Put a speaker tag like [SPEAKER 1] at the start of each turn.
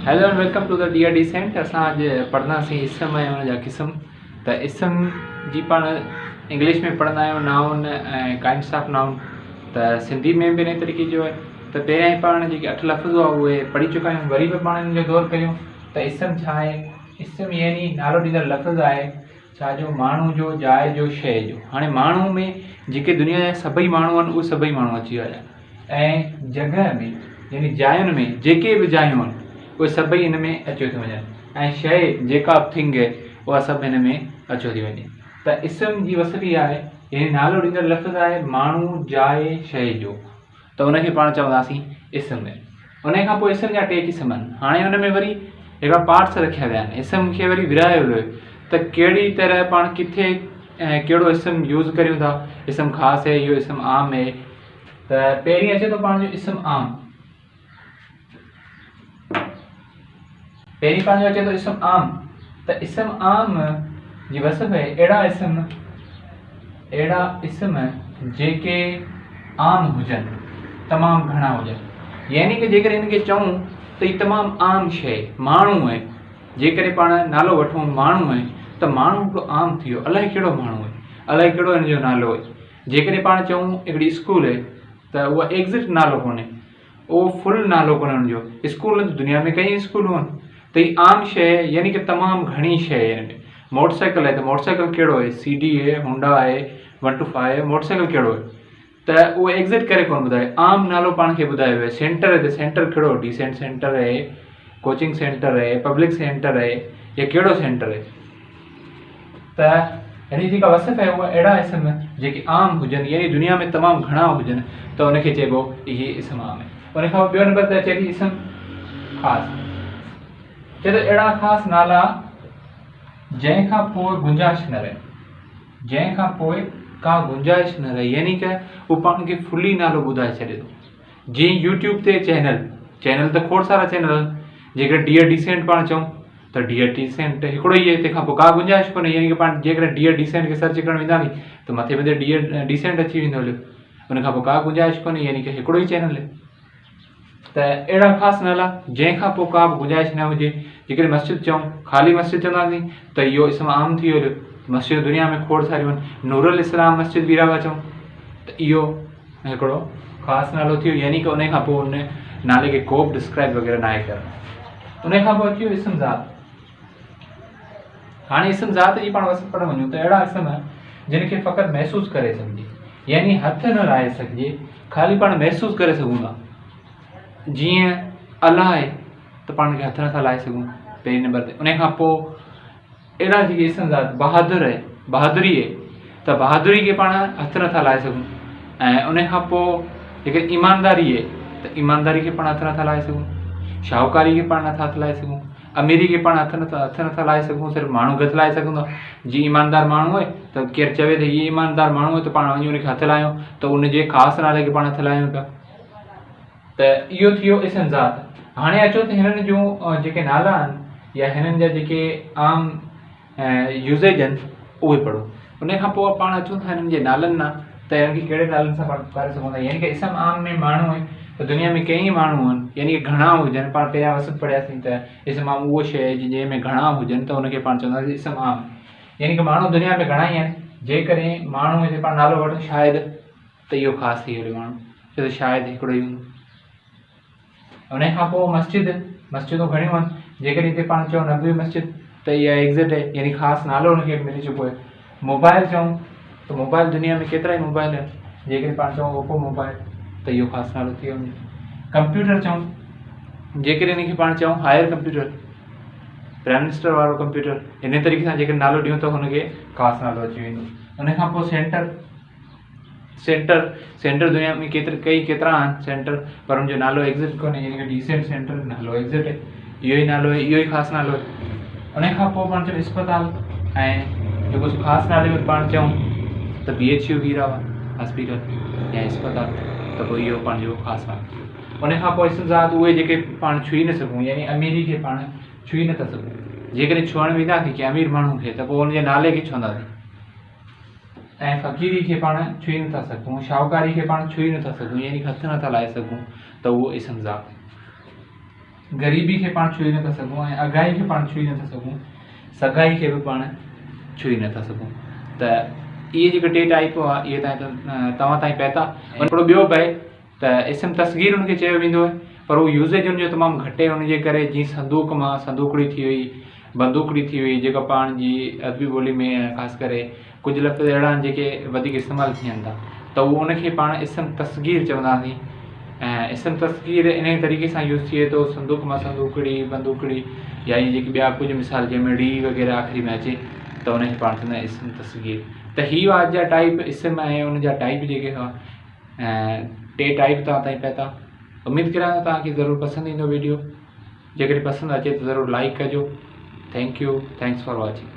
[SPEAKER 1] Hello and welcome to the dear decent. असां अॼु पढ़ंदासीं इसम ऐं हुन जा क़िस्म। त इसम जी पाण इंग्लिश में पढ़ंदा आहियूं नाउन ऐं काइंड्स ऑफ नाउन। त सिंधी में बि इन तरीक़े जो आहे। त पहिरियां ई पाण जेके 8 लफ़्ज़ हुआ उहे पढ़ी चुका आहियूं, वरी बि पाण हिन जो दौर कयूं। त इसम छा आहे? इसम यानी नालो ॾींदड़ लफ़्ज़ आहे छा जो माण्हू जो, जाइ जो, शइ जो। हाणे माण्हू में जेके दुनिया जा सभई माण्हू आहिनि उहे सभई माण्हू अची विया ऐं जॻह में यानी जायुनि में जेके बि जायूं आहिनि उहे सभई हिन में अचो थी वञनि ऐं शइ जेका थिंग आहे उहा सभु हिन में अचो थी वञे। त इसम जी वसफ़ी आहे यानी नालो ॾींदड़ लफ़्ज़ आहे माण्हू, जाइ, शइ जो। त उनखे पाण चवंदासीं इसम। उन खां पोइ इसम जा 2 क़िस्म आहिनि। हाणे हुन में वरी हिकिड़ा पार्ट्स रखिया विया आहिनि। इसम खे वरी विरायो वियो आहे त कहिड़ी तरह पाण किथे ऐं कहिड़ो इसम यूज़ करियूं था। इसम ख़ासि आहे, इहो इसम आम आहे। त पहिरीं अचे थो पाण जो इसम आम। पहिरीं पाण जो अचे थो इसम आम। त इसम आम जी वसफ़ आहे अहिड़ा इसम जेके आम हुजनि, तमामु घणा हुजनि। यानी कि जेकर हिनखे चऊं त हीअ तमामु आम शइ माण्हू आहे। जेकॾहिं पाण नालो वठूं माण्हू आहे त माण्हू हिकिड़ो आम थी वियो। अलाए कहिड़ो माण्हू आहे, अलाए कहिड़ो हिन जो नालो आहे। जेकॾहिं पाण चऊं हिकिड़ी स्कूल आहे त उहा एग्ज़िट नालो कोन्हे, उहो फुल नालो कोन्हे हुनजो। स्कूल दुनिया में कई स्कूलूं आहिनि। त हीअ आम शइ यानी कि तमामु घणी शइ आहे हिन में। मोटरसाइकिल आहे त मोटरसाइकिल कहिड़ो आहे? CD आहे, होंडा आहे, 125 आहे। मोटरसाइकिल कहिड़ो आहे? त उहो एग्ज़िट करे कोन ॿुधाए, आम नालो पाण खे ॿुधायो आहे। सेंटर आहे त सेंटर कहिड़ो? डिसेंट सेंटर आहे, कोचिंग सेंटर आहे, पब्लिक सेंटर आहे, या कहिड़ो सेंटर आहे? त हिन जेका वसफ़ आहे उहा अहिड़ा इसम जेके आम हुजनि यानी दुनिया में तमामु घणा हुजनि त उनखे चइबो इहे इसम आम आहे। उन खां ॿियो नंबर ते अचे थी इसम ख़ासि। चए त अहिड़ा ख़ासि नाला जंहिंखां पोइ गुंजाइश न रहे, जंहिंखां पोइ का गुंजाइश न रहे, यानी कि उहो पाण खे फुली नालो ॿुधाए छॾे थो। जीअं यूट्यूब ते चैनल त खोड़ सारा चैनल आहिनि। जेकर डियर डिसेंट पाण चऊं त डियर डिसेंट हिकिड़ो ई आहे, तंहिंखां पोइ का गुंजाइश कोन्हे। यानी कि पाण जेकर डियर डिसेंट खे सर्च करणु वेंदासीं त मथे मथे डियर डिसेंट अची वेंदो हलियो। उन खां पोइ का गुंजाइश कोन्हे, यानी कि हिकिड़ो ई चैनल आहे। त अहिड़ा ख़ासि नाला जंहिंखां पोइ का बि गुंजाइश न हुजे। जेकॾहिं मस्जिद चऊं, ख़ाली मस्जिद चवंदासीं त इहो इसम आम थी वियो। मस्जिद दुनिया में खोड़ सारियूं आहिनि। नूरुल इस्लाम मस्जिद वीरावा चऊं त इहो हिकिड़ो ख़ासि नालो थी वियो। यानी कि उन खां पोइ उन नाले खे को बि डिस्क्राइब वग़ैरह न आहे करणु। उन खां पोइ अची वियो इसम ज़ात। हाणे इसम ज़ात जी पाण वसफ़ पढ़णु वञूं त अहिड़ा इसम जिन खे फ़क़ति महसूसु करे सघिजे, यानी हथ न लाहे सघिजे, ख़ाली पाण महसूसु करे सघूं था। जीअं अलाह आहे त पाण खे हथ नथा लाहे सघूं पहिरीं नंबर ते। उन खां पोइ अहिड़ा जेके इसम ज़ात बहादुर आहे, बहादुरी आहे त बहादुरी खे पाण हथ नथा लाहे सघूं। ऐं उन खां पोइ जेकर ईमानदारी आहे त ईमानदारी खे पाण हथ नथा लाहे सघूं। शाहूकारी खे पाण नथा हथ लाहे सघूं। अमीरी खे पाण हथ नथा लाहे सघूं, सिर्फ़ु माण्हू गत लाहे सघूं था। जीअं ईमानदार माण्हू आहे त केरु चवे त हीअ ईमानदार माण्हू आहे त पाण वञी उनखे हथ लाहियूं त उनजे ख़ासि नाले खे पाण हथ लाहियूं पिया। त इहो थी वियो इसम ज़ात। हाणे अचो त हिननि जूं जेके नाला आहिनि या हिननि जा जेके आम यूज़ेज आहिनि उहे पढ़ूं। उन खां पोइ पाण अचूं था हिननि जे नालनि ना त हिननि खे कहिड़े नालनि सां पुकारे सघूं था। यानी कि इसम आम में माण्हू आहे त दुनिया में कई माण्हू आहिनि, यानी कि घणा हुजनि। पाण पहिरियां वसफ़ पढ़ियासीं त इसम आम उहो शइ आहे जंहिंमें घणा हुजनि त उनखे पाण चवंदासीं इसम आम। यानी कि माण्हू दुनिया में घणा ई आहिनि। जेकॾहिं माण्हू जे पाण नालो वठूं शायदि त इहो ख़ासि थी वियो माण्हू, छो त शायदि हिकिड़ो ई हूंदो। उन खां पोइ मस्जिदूं घणियूं आहिनि। जेकॾहिं हिते पाण चऊं नबवी मस्जिद त इहा एग्ज़िट आहे, यानी ख़ासि नालो हुनखे मिली चुको आहे। मोबाइल चऊं त मोबाइल दुनिया में केतिरा ई मोबाइल आहिनि। जेकॾहिं पाण चऊं ओप्पो मोबाइल त इहो ख़ासि नालो थी वियो। कंप्यूटर चऊं, जेकॾहिं हिनखे पाण चऊं हायर कंप्यूटर, प्राइम मिनिस्टर वारो कंप्यूटर, हिन तरीक़े सां जेकर नालो ॾियूं त हुनखे ख़ासि नालो अची वेंदो। उन खां पोइ सेंटर दुनिया में केतिरा आहिनि सेंटर, पर हुनजो नालो एग्ज़िट कोन्हे। यानी कि डिसेंट सेंटर नालो एग्ज़िट आहे, इहो ई नालो आहे, इहो ई ख़ासि नालो आहे। उन खां पोइ पाण चऊं इस्पताल, ऐं जेको ख़ासि नाले में पाण चऊं त BHU वीरावा हॉस्पिटल या इस्पताल, त पोइ इहो पंहिंजो ख़ासि नालो। उन खां पोइ इसम ज़ात उहे जेके पाण छुई न सघूं, यानी अमीरी खे पाण छुई नथा सघूं। जेकॾहिं छुअणु वेंदासीं कि अमीर माण्हू खे त पोइ हुनजे नाले खे छुहंदासीं। ऐं फ़क़ीरी खे पाण छुई नथा सघूं, शाहूकारी खे पाण छुई नथा सघूं, यानी कि हथ नथा लाहे सघूं, त उहो इसम ज़ात। ग़रीबी खे पाण छुई नथा सघूं ऐं अघाई खे पाण छुई नथा सघूं, सगाई खे बि पाण छुई नथा सघूं। त इहे जेके टे टाइप हुआ इहे तव्हां ताईं पहुता। ऐं हिकिड़ो ॿियो भई त इस्म तस्गीर हुनखे चयो वेंदो आहे, पर उहो यूज़ेज हुनजो तमामु घटि आहे। हुनजे करे जीअं संदूक मां संदूकड़ी थी वई, बंदूकड़ी थी वई, जेका पाण जी अरबी ॿोली में ख़ासि करे कुझु लफ़्ज़ अहिड़ा आहिनि जेके वधीक इस्तेमालु थियनि था, त उहो उनखे पाण इस्म तस्गीर चवंदासीं। ऐं इस्म तस्गीर इन तरीक़े सां यूज़ थिए थो, संदूक मां संदूकड़ी, बंदूकड़ी, या इहे जेके ॿिया कुझु मिसाल जंहिंमें डी वग़ैरह आख़िरी में अचे त उनखे पाण चवंदा आहियूं इस्म तस्गीर। त हीअ हुआ अॼु जा टाइप इस्म ऐं उनजा टाइप जेके हुआ, ऐं टे टाइप तव्हां ताईं पहुता। उमेदु करियां थो तव्हांखे ज़रूरु पसंदि ईंदो वीडियो। जेकॾहिं पसंदि अचे त ज़रूरु लाइक कजो। Thank U, thanks for watching.